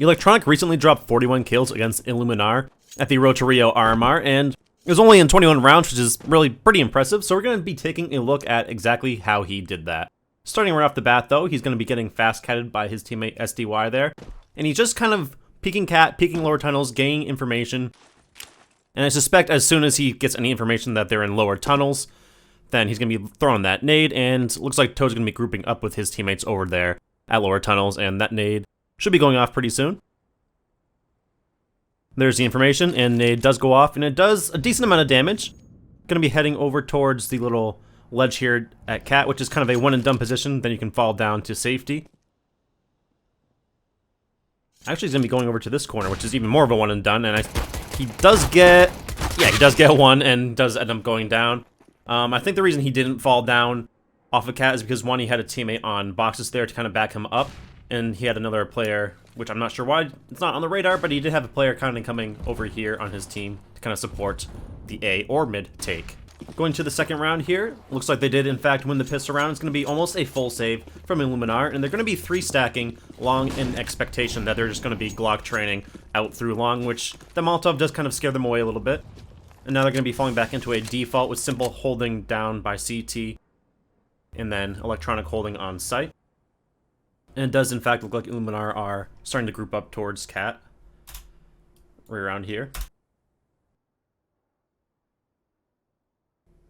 electroNic recently dropped 41 kills against Illuminar at the Rio RMR, and it was only in 21 rounds, which is really pretty impressive, so we're going to be taking a look at exactly how he did that. Starting right off the bat, though, he's going to be getting fast-catted by his teammate SDY there, and he's just kind of peeking cat, peeking lower tunnels, gaining information, and I suspect as soon as he gets any information that they're in lower tunnels, then he's going to be throwing that nade, and looks like Toad's going to be grouping up with his teammates over there at lower tunnels, and that nade should be going off pretty soon. There's the information, and nade does go off, and it does a decent amount of damage. Going to be heading over towards the little ledge here at Cat, which is kind of a one-and-done position, then you can fall down to safety. Actually, he's going to be going over to this corner, which is even more of a one-and-done, and he does get one, and does end up going down. I think the reason he didn't fall down off of Cat is because, one, he had a teammate on boxes there to kind of back him up, and he had another player, which I'm not sure why it's not on the radar, but he did have a player kind of coming over here on his team to kind of support the A or mid take. Going to the second round here, looks like they did in fact win the pistol round. It's going to be almost a full save from Illuminar, and they're going to be 3-stacking long in expectation that they're just going to be Glock training out through long, which the Molotov does kind of scare them away a little bit. And now they're going to be falling back into a default with Simple holding down by CT, and then electroNic holding on site. And it does in fact look like Illuminar are starting to group up towards Cat, right around here.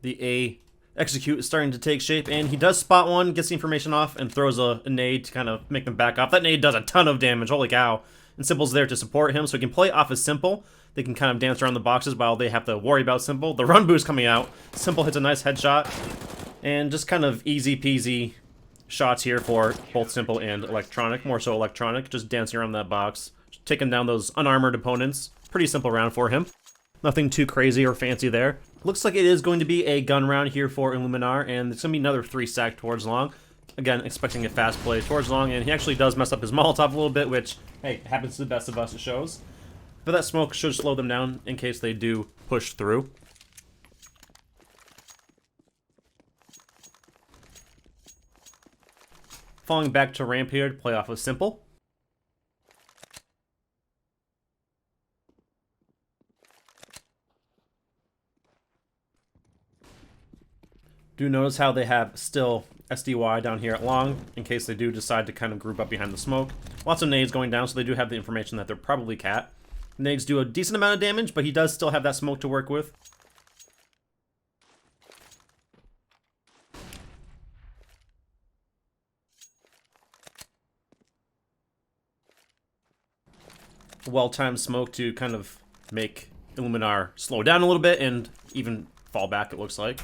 The A execute is starting to take shape, and he does spot one, gets the information off, and throws a nade to kind of make them back off. That nade does a ton of damage, holy cow. And Simple's there to support him, so he can play off as Simple. They can kind of dance around the boxes while they have to worry about Simple. The run boost coming out. Simple hits a nice headshot, and just kind of easy peasy shots here for both Simple and electroNic. More so electroNic, just dancing around that box, taking down those unarmored opponents. Pretty simple round for him. Nothing too crazy or fancy there. Looks like it is going to be a gun round here for Illuminar, and it's going to be another 3-stack towards long. Again, expecting a fast play towards long, and he actually does mess up his Molotov a little bit, which, hey, happens to the best of us, it shows. But that smoke should slow them down in case they do push through. Falling back to ramp here to play off with Simple. Do notice how they have still SDY down here at long, in case they do decide to kind of group up behind the smoke. Lots of nades going down, so they do have the information that they're probably Cat. Nades do a decent amount of damage, but he does still have that smoke to work with. Well-timed smoke to kind of make Illuminar slow down a little bit and even fall back, it looks like.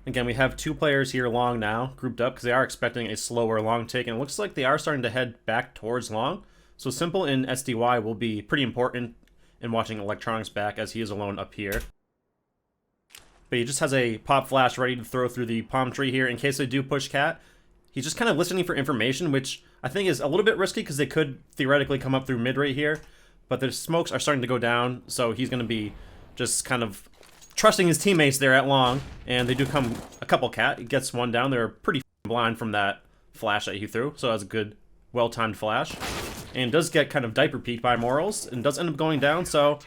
Again, we have two players here long now, grouped up, because they are expecting a slower long take, and it looks like they are starting to head back towards long. So Simple in SDY will be pretty important in watching electroNic's back, as he is alone up here. But he just has a pop flash ready to throw through the palm tree here in case they do push Cat. He's just kind of listening for information, which I think is a little bit risky because they could theoretically come up through mid right here. But the smokes are starting to go down, so he's going to be just kind of trusting his teammates there at long, and they do come a couple Cat. He gets one down. They're pretty blind from that flash that he threw, so that's a good, well-timed flash. And does get kind of diaper peeked by Morals, and does end up going down, so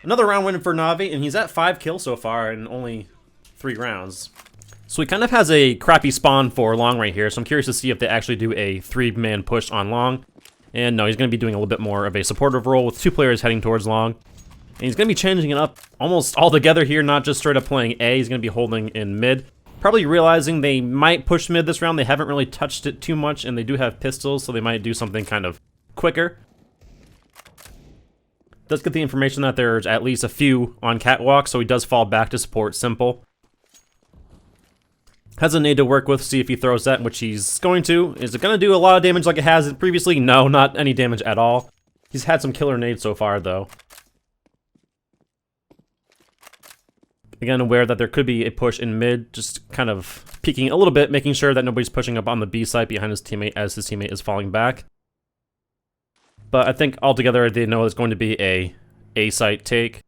another round win for Navi, and he's at 5 kills so far in only 3 rounds. So he kind of has a crappy spawn for long right here, so I'm curious to see if they actually do a 3-man push on long. And no, he's going to be doing a little bit more of a supportive role with 2 players heading towards long. And he's going to be changing it up almost altogether here, not just straight up playing A. He's going to be holding in mid. Probably realizing they might push mid this round. They haven't really touched it too much, and they do have pistols, so they might do something kind of quicker. Does get the information that there's at least a few on catwalk, so he does fall back to support Simple. Has a nade to work with, see if he throws that, which he's going to. Is it going to do a lot of damage like it has previously? No, not any damage at all. He's had some killer nades so far, though. Again, aware that there could be a push in mid, just kind of peeking a little bit, making sure that nobody's pushing up on the B site behind his teammate as his teammate is falling back. But I think altogether they know it's going to be a site take.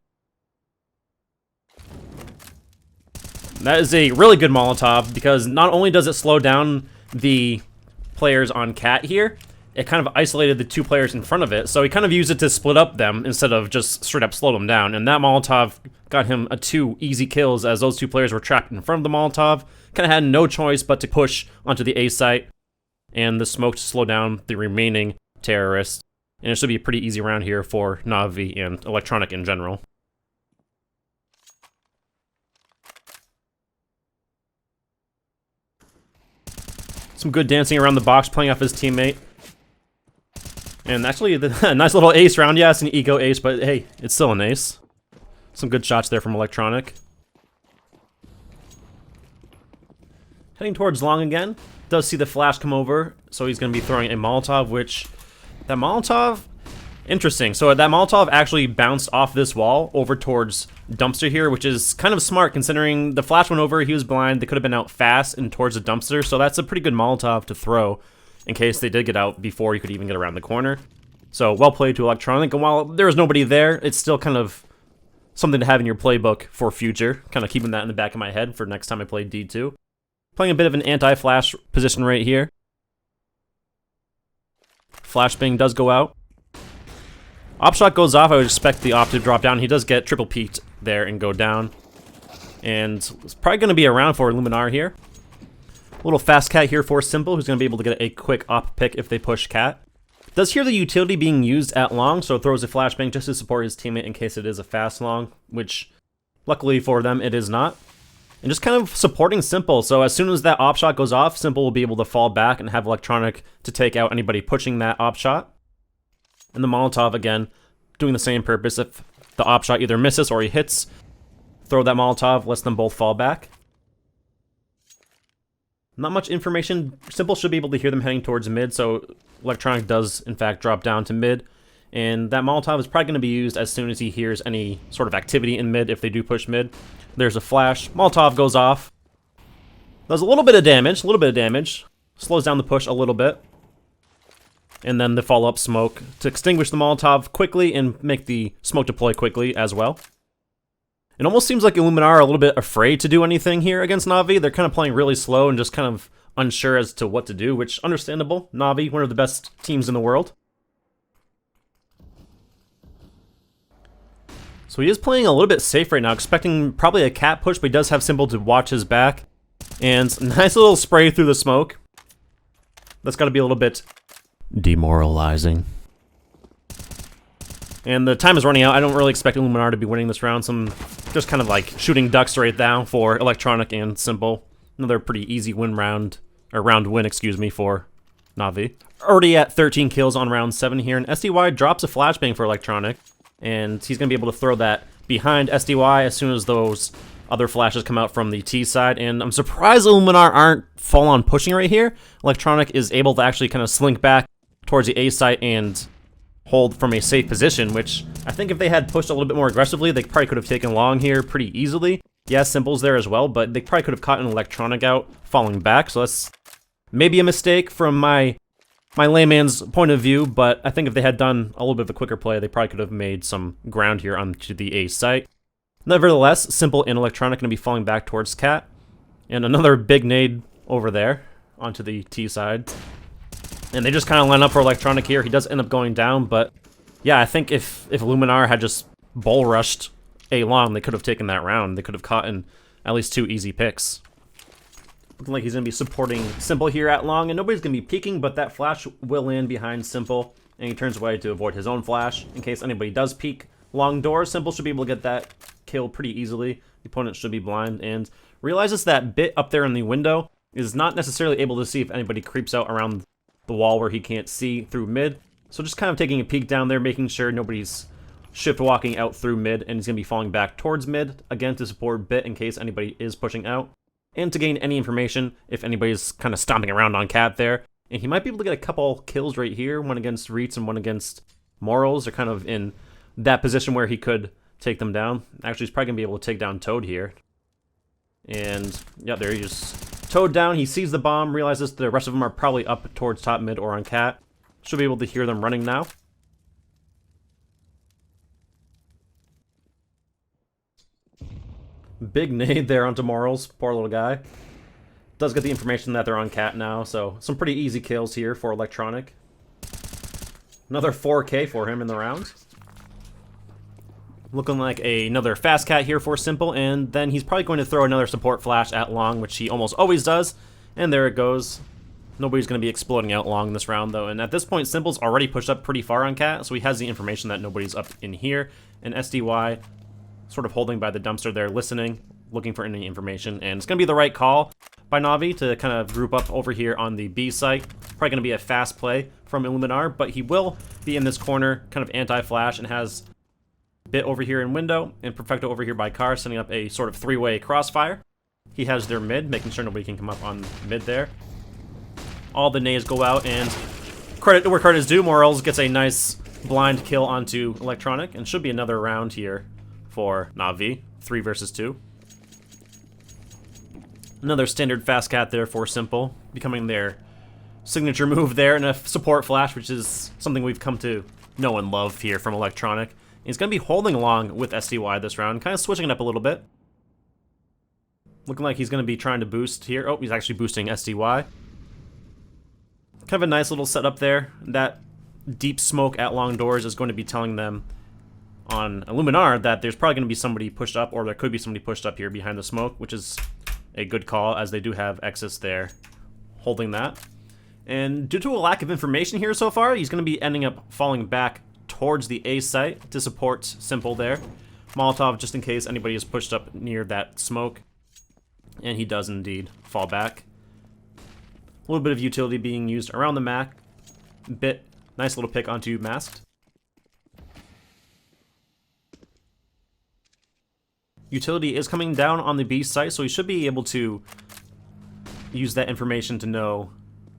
That is a really good Molotov, because not only does it slow down the players on Cat here, it kind of isolated the two players in front of it, so he kind of used it to split up them instead of just straight up slow them down, and that Molotov got him 2 easy kills as those two players were trapped in front of the Molotov, kind of had no choice but to push onto the A site, and the smoke to slow down the remaining terrorists, and it should be a pretty easy round here for NAVI and electroNic in general. Some good dancing around the box, playing off his teammate. And actually, a nice little ace round. Yeah, it's an eco ace, but hey, it's still an ace. Some good shots there from electroNic. Heading towards long again. Does see the flash come over, so he's going to be throwing a Molotov, which... That Molotov... Interesting. So that Molotov actually bounced off this wall over towards dumpster here, which is kind of smart considering the flash went over, he was blind, they could have been out fast and towards the dumpster, so that's a pretty good Molotov to throw in case they did get out before you could even get around the corner. So, well played to electroNic, and while there was nobody there, it's still kind of something to have in your playbook for future, kind of keeping that in the back of my head for next time I play D2. Playing a bit of an anti-flash position right here. Flashbang does go out. Op shot goes off, I would expect the op to drop down. He does get triple peeked there and go down. And it's probably going to be around for Illuminar here. A little fast cat here for Simple, who's going to be able to get a quick op pick if they push cat. Does hear the utility being used at long, so throws a flashbang just to support his teammate in case it is a fast long, which luckily for them it is not. And just kind of supporting Simple, so as soon as that op shot goes off, Simple will be able to fall back and have electroNic to take out anybody pushing that op shot. And the Molotov, again, doing the same purpose. If the op shot either misses or he hits, throw that Molotov, lets them both fall back. Not much information. Simple should be able to hear them heading towards mid, so electroNic does, in fact, drop down to mid. And that Molotov is probably going to be used as soon as he hears any sort of activity in mid if they do push mid. There's a flash. Molotov goes off. Does a little bit of damage, Slows down the push a little bit. And then the follow-up smoke to extinguish the Molotov quickly and make the smoke deploy quickly as well. It almost seems like Illuminar are a little bit afraid to do anything here against NAVI. They're kind of playing really slow and just kind of unsure as to what to do, which, understandable. NAVI, one of the best teams in the world. So he is playing a little bit safe right now, expecting probably a cat push, but he does have Simple to watch his back. And nice little spray through the smoke. That's got to be a little bit demoralizing. And the time is running out. I don't really expect Illuminar to be winning this round. Some just kind of like shooting ducks right now for electroNic and Simple. Another pretty easy win round, or round win, excuse me, for NAVI. Already at 13 kills on round 7 here, and SDY drops a flashbang for electroNic, and he's going to be able to throw that behind SDY as soon as those other flashes come out from the T side, and I'm surprised Illuminar aren't full-on pushing right here. electroNic is able to actually kind of slink back towards the A site and hold from a safe position, which I think if they had pushed a little bit more aggressively, they probably could have taken long here pretty easily. Yeah, Simple's there as well, but they probably could have caught an electroNic out falling back, so that's maybe a mistake from my layman's point of view, but I think if they had done a little bit of a quicker play, they probably could have made some ground here onto the A site. Nevertheless, Simple and electroNic going to be falling back towards cat, and another big nade over there onto the T side. And they just kind of line up for electroNic here. He does end up going down, but yeah, I think if Illuminar had just bull rushed A long, they could have taken that round. They could have caught in at least 2 easy picks. Looking like he's going to be supporting Simple here at long, and nobody's going to be peeking, but that flash will land behind Simple, and he turns away to avoid his own flash. In case anybody does peek long door, Simple should be able to get that kill pretty easily. The opponent should be blind, and realizes that bit up there in the window is not necessarily able to see if anybody creeps out around the wall where he can't see through mid. So just kind of taking a peek down there, making sure nobody's shift walking out through mid, and he's going to be falling back towards mid, again to support bit in case anybody is pushing out, and to gain any information if anybody's kind of stomping around on cat there. And he might be able to get a couple kills right here, one against Reitz and one against Morals. They're kind of in that position where he could take them down. Actually, he's probably going to be able to take down Toad here. And, yeah, there he just Toad down. He sees the bomb, realizes the rest of them are probably up towards top mid or on cat. Should be able to hear them running now. Big nade there onto Morals. Poor little guy. Does get the information that they're on cat now, so some pretty easy kills here for electroNic. Another 4K for him in the round. Looking like another fast cat here for Simple, and then he's probably going to throw another support flash at long, which he almost always does. And there it goes. Nobody's going to be exploding out long this round, though. And at this point, Simple's already pushed up pretty far on cat, so he has the information that nobody's up in here. And SDY sort of holding by the dumpster there, listening, looking for any information. And it's going to be the right call by NAVI to kind of group up over here on the B site. Probably going to be a fast play from Illuminar, but he will be in this corner, kind of anti-flash, and has Bit over here in window, and Perfecto over here by car, setting up a sort of three-way crossfire. He has their mid, making sure nobody can come up on mid there. All the nades go out, and credit where credit is due, Morels gets a nice blind kill onto electroNic, and should be another round here for NAVI, 3 versus 2. Another standard fast cat there for Simple, becoming their signature move there, and a support flash, which is something we've come to know and love here from electroNic. He's going to be holding along with SDY this round, kind of switching it up a little bit. Looking like he's going to be trying to boost here. Oh, he's actually boosting SDY. Kind of a nice little setup there. That deep smoke at long doors is going to be telling them on Illuminar that there's probably going to be somebody pushed up, or there could be somebody pushed up here behind the smoke, which is a good call, as they do have Exus there holding that. And due to a lack of information here so far, he's going to be ending up falling back towards the A site to support Simple there. Molotov, just in case anybody is pushed up near that smoke. And he does indeed fall back. A little bit of utility being used around the Mac. Bit, nice little pick onto Masked. Utility is coming down on the B site, so he should be able to use that information to know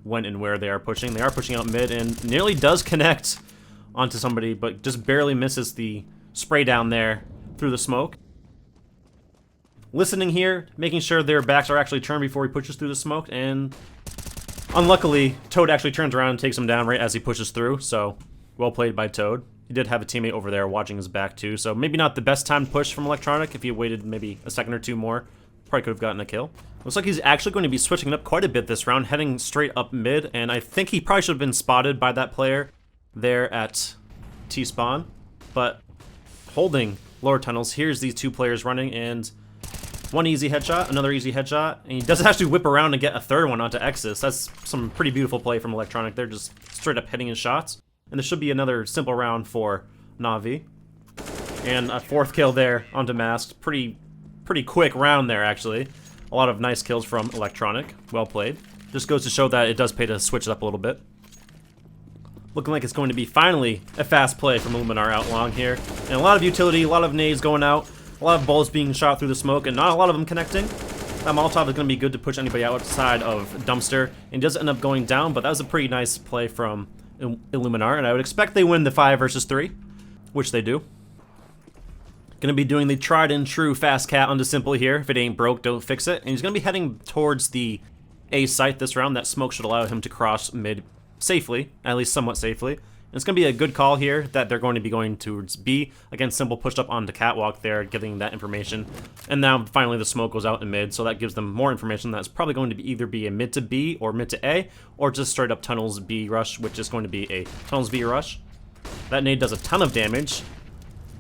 when and where they are pushing. They are pushing out mid, and nearly does connect onto somebody, but just barely misses the spray down there through the smoke. Listening here, making sure their backs are actually turned before he pushes through the smoke, and unluckily, Toad actually turns around and takes him down right as he pushes through, so well played by Toad. He did have a teammate over there watching his back too, so maybe not the best time push from electroNic. If he waited maybe a second or two more, probably could have gotten a kill. Looks like he's actually going to be switching up quite a bit this round, heading straight up mid, and I think he probably should have been spotted by that player there at T-spawn, but holding lower tunnels. Here's these two players running, and one easy headshot, another easy headshot, and he doesn't actually whip around and get a third one onto Exus. That's some pretty beautiful play from electroNic. They're just straight up hitting his shots, and this should be another simple round for NAVI. And a fourth kill there onto Masked. Pretty quick round there, actually. A lot of nice kills from electroNic. Well played. Just goes to show that it does pay to switch it up a little bit. Looking like it's going to be finally a fast play from Illuminar out long here. And a lot of utility, a lot of nades going out, a lot of bullets being shot through the smoke, and not a lot of them connecting. That Molotov is going to be good to push anybody outside of Dumpster. And does end up going down, but that was a pretty nice play from Illuminar. And I would expect they win the 5 versus 3, which they do. Going to be doing the tried and true fast cat onto Simple here. If it ain't broke, don't fix it. And he's going to be heading towards the A site this round. That smoke should allow him to cross mid safely, at least somewhat safely. And it's going to be a good call here that they're going to be going towards B. Again, Simple pushed up onto Catwalk there, getting that information. And now finally the smoke goes out in mid, so that gives them more information. That's probably going to be either be a mid to B or mid to A, or just straight up tunnels B rush, which is going to be a tunnels B rush. That nade does a ton of damage.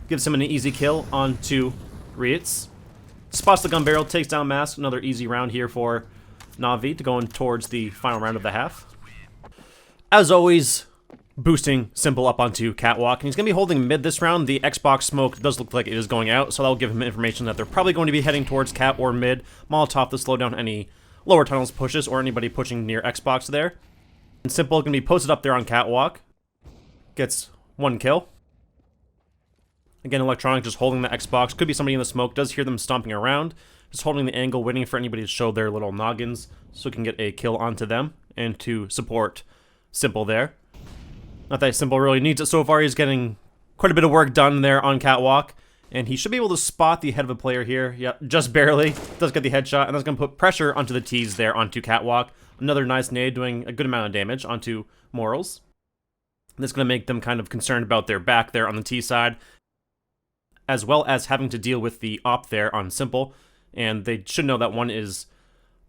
Gives him an easy kill onto Rietz. Spots the gun barrel, takes down Mask. Another easy round here for NAVI to go in towards the final round of the half. As always, boosting Simple up onto Catwalk. And he's going to be holding mid this round. The Xbox smoke does look like it is going out, so that'll give him information that they're probably going to be heading towards Cat or mid. Molotov to slow down any lower tunnels pushes or anybody pushing near Xbox there. And Simple going to be posted up there on Catwalk. Gets one kill. Again, electroNic just holding the Xbox. Could be somebody in the smoke. Does hear them stomping around. Just holding the angle, waiting for anybody to show their little noggins so we can get a kill onto them and to support Simple there. Not that Simple really needs it so far. He's getting quite a bit of work done there on Catwalk. And he should be able to spot the head of a player here. Yep, just barely. Does get the headshot. And that's going to put pressure onto the T's there onto Catwalk. Another nice nade doing a good amount of damage onto Morals. That's going to make them kind of concerned about their back there on the T side, as well as having to deal with the op there on Simple. And they should know that one is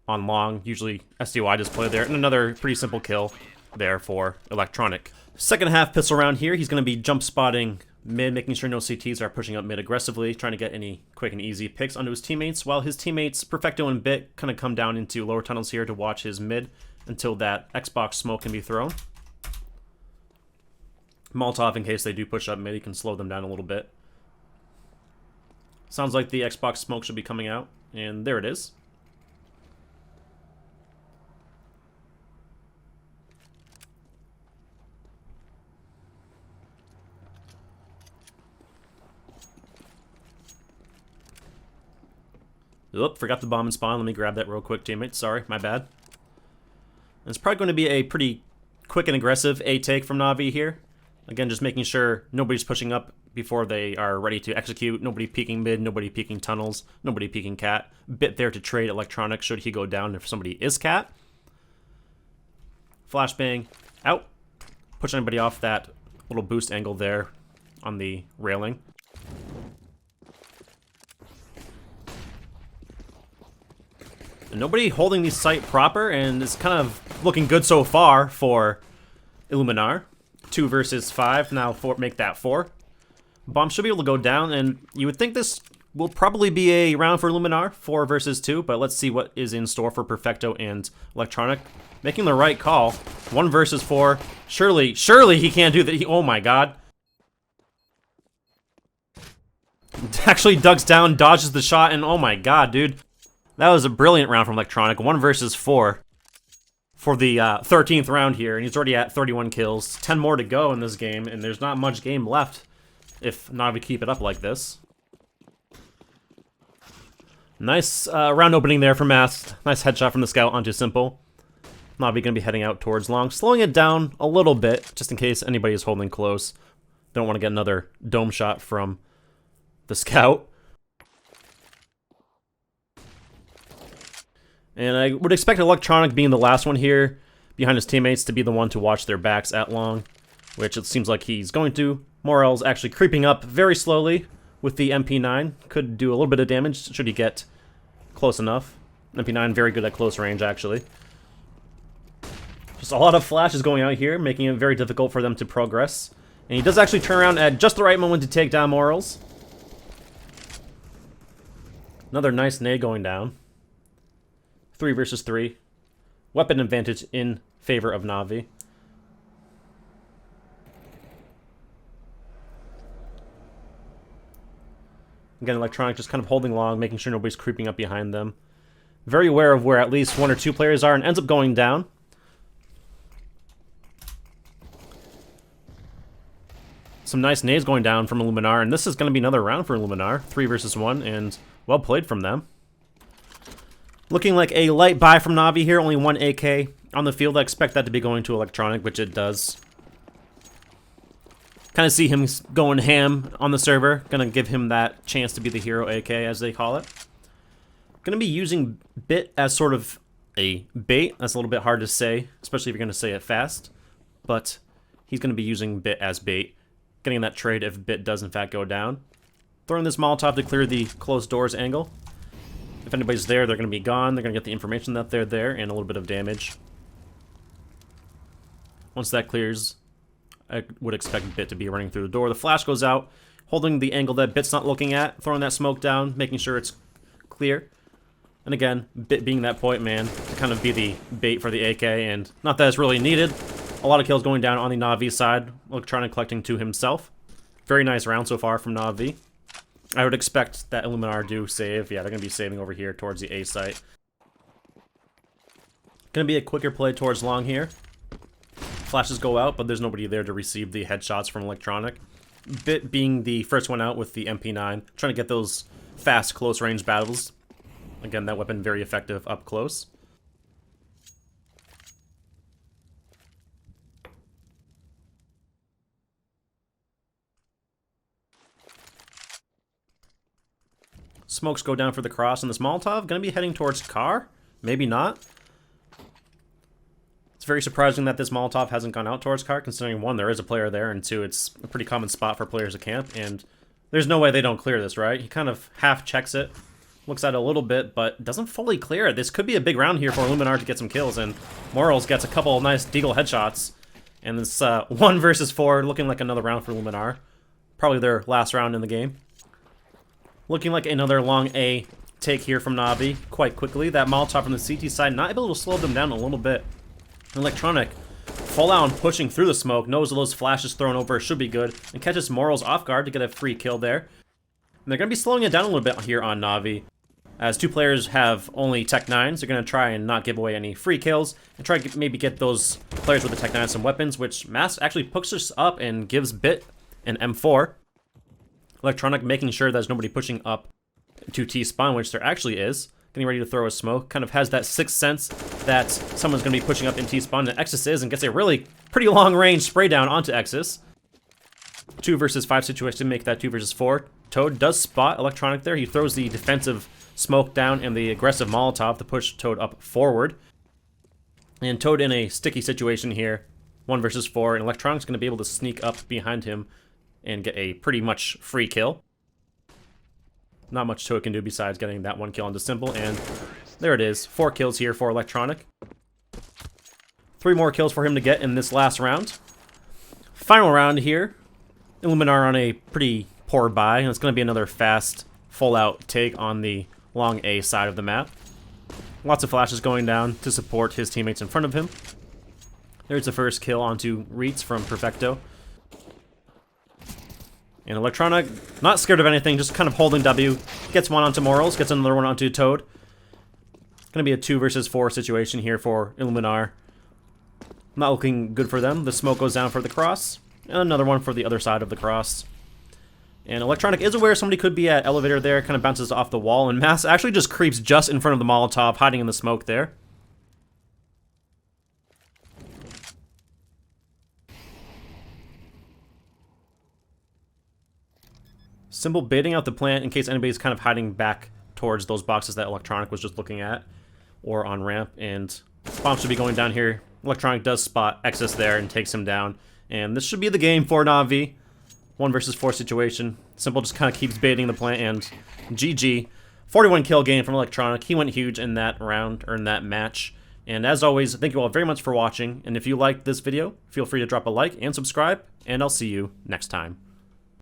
on long, usually SDY display there. And another pretty simple kill there for electroNic. Second half pistol round here, he's going to be jump spotting mid, making sure no CTs are pushing up mid aggressively, trying to get any quick and easy picks onto his teammates, while his teammates, Perfecto and Bit, kind of come down into lower tunnels here to watch his mid until that Xbox smoke can be thrown. Molotov, in case they do push up mid, he can slow them down a little bit. Sounds like the Xbox smoke should be coming out, and there it is. Oop, forgot the bomb and spawn. Let me grab that real quick, teammates. Sorry, my bad. And it's probably going to be a pretty quick and aggressive A take from NAVI here. Again, just making sure nobody's pushing up before they are ready to execute. Nobody peeking mid, nobody peeking tunnels, nobody peeking cat. Bit there to trade electroNic should he go down if somebody is cat. Flashbang out. Push anybody off that little boost angle there on the railing. And nobody holding the site proper, and it's kind of looking good so far for Illuminar. 2 versus 5, now 4, make that 4. Bomb should be able to go down, and you would think this will probably be a round for Illuminar, 4 versus 2, but let's see what is in store for Perfecto and electroNic. Making the right call. 1 versus 4. Surely he can't do that. Oh my god. Actually ducks down, dodges the shot, and oh my god, dude. That was a brilliant round from electroNic. 1 versus 4 for the 13th round here, and he's already at 31 kills. 10 more to go in this game, and there's not much game left if NAVI keep it up like this. Nice round opening there for Mast. Nice headshot from the scout onto Simple. NAVI gonna be heading out towards long, slowing it down a little bit, just in case anybody is holding close. Don't want to get another dome shot from the scout. And I would expect electroNic being the last one here, behind his teammates, to be the one to watch their backs at long, which it seems like he's going to. Morel's actually creeping up very slowly with the MP9. Could do a little bit of damage should he get close enough. MP9 very good at close range, actually. Just a lot of flashes going out here, making it very difficult for them to progress. And he does actually turn around at just the right moment to take down Morels. Another nice nade going down. 3 versus 3. Weapon advantage in favor of NAVI. Again, electroNic just kind of holding long, making sure nobody's creeping up behind them. Very aware of where at least 1 or 2 players are, and ends up going down. Some nice nades going down from Illuminar, and this is going to be another round for Illuminar. 3 versus 1, and well played from them. Looking like a light buy from NAVI here, only 1 AK on the field. I expect that to be going to electroNic, which it does. Kind of see him going ham on the server. Gonna give him that chance to be the hero AK, as they call it. Gonna be using Bit as sort of a bait. That's a little bit hard to say, especially if you're gonna say it fast. But he's gonna be using Bit as bait. Getting that trade if Bit does in fact go down. Throwing this Molotov to clear the closed doors angle. If anybody's there, they're going to be gone. They're going to get the information that they're there and a little bit of damage. Once that clears, I would expect Bit to be running through the door. The flash goes out, holding the angle that Bit's not looking at, throwing that smoke down, making sure it's clear. And again, Bit being that point man to kind of be the bait for the AK, and not that it's really needed. A lot of kills going down on the NAVI side, electroNic collecting to himself. Very nice round so far from NAVI. I would expect that Illuminar do save. Yeah, they're going to be saving over here towards the A site. Going to be a quicker play towards long here. Flashes go out, but there's nobody there to receive the headshots from electroNic. Bit being the first one out with the MP9, trying to get those fast close range battles. Again, that weapon very effective up close. Smokes go down for the cross, and this Molotov gonna be heading towards car? Maybe not. It's very surprising that this Molotov hasn't gone out towards car, considering 1, there is a player there, and 2, it's a pretty common spot for players to camp, and there's no way they don't clear this, right? He kind of half checks it, Looks at it a little bit, but doesn't fully clear it. This could be a big round here for Illuminar to get some kills, and Morals gets a couple nice deagle headshots. And this 1 versus 4 looking like another round for Illuminar. Probably their last round in the game. Looking like another long A take here from NAVI quite quickly. That Molotov from the CT side not able to slow them down a little bit. electroNic full out pushing through the smoke, knows those flashes thrown over should be good, and catches Morals off guard to get a free kill there. And they're going to be slowing it down a little bit here on NAVI. As two players have only Tech 9s, they're going to try and not give away any free kills, and try to maybe get those players with the Tech 9s some weapons, which Mass actually pushes up and gives Bit an M4. electroNic making sure there's nobody pushing up to T-spawn, which there actually is. Getting ready to throw a smoke, kind of has that sixth sense that someone's going to be pushing up in T-spawn, and Exus is, and gets a really pretty long range spray down onto Exus. 2 versus 5 situation to make that 2 versus 4. Toad does spot electroNic there. He throws the defensive smoke down and the aggressive Molotov to push Toad up forward. And Toad in a sticky situation here. 1 versus 4, and electroNic's going to be able to sneak up behind him and get a pretty much free kill. Not much Toad can do besides getting that 1 kill onto Simple, and there it is. 4 kills here for electroNic. 3 more kills for him to get in this last round. Final round here. Illuminar on a pretty poor buy, and it's going to be another fast, full-out take on the long A side of the map. Lots of flashes going down to support his teammates in front of him. There's the first kill onto Reitz from Perfecto. And electroNic, not scared of anything, just kind of holding W. Gets one onto Morals, gets another one onto Toad. Gonna be a 2 versus 4 situation here for Illuminar. Not looking good for them. The smoke goes down for the cross. And another one for the other side of the cross. And electroNic is aware somebody could be at elevator there, kind of bounces off the wall, and Mass actually just creeps just in front of the Molotov, hiding in the smoke there. Simple baiting out the plant in case anybody's kind of hiding back towards those boxes that electroNic was just looking at, or on ramp, and bomb should be going down here. electroNic does spot Exus there and takes him down, and this should be the game for NAVI. 1 versus 4 situation. Simple just kind of keeps baiting the plant, and GG. 41 kill game from electroNic. He went huge in that round, or in that match. And as always, thank you all very much for watching, and if you liked this video, feel free to drop a like and subscribe, and I'll see you next time.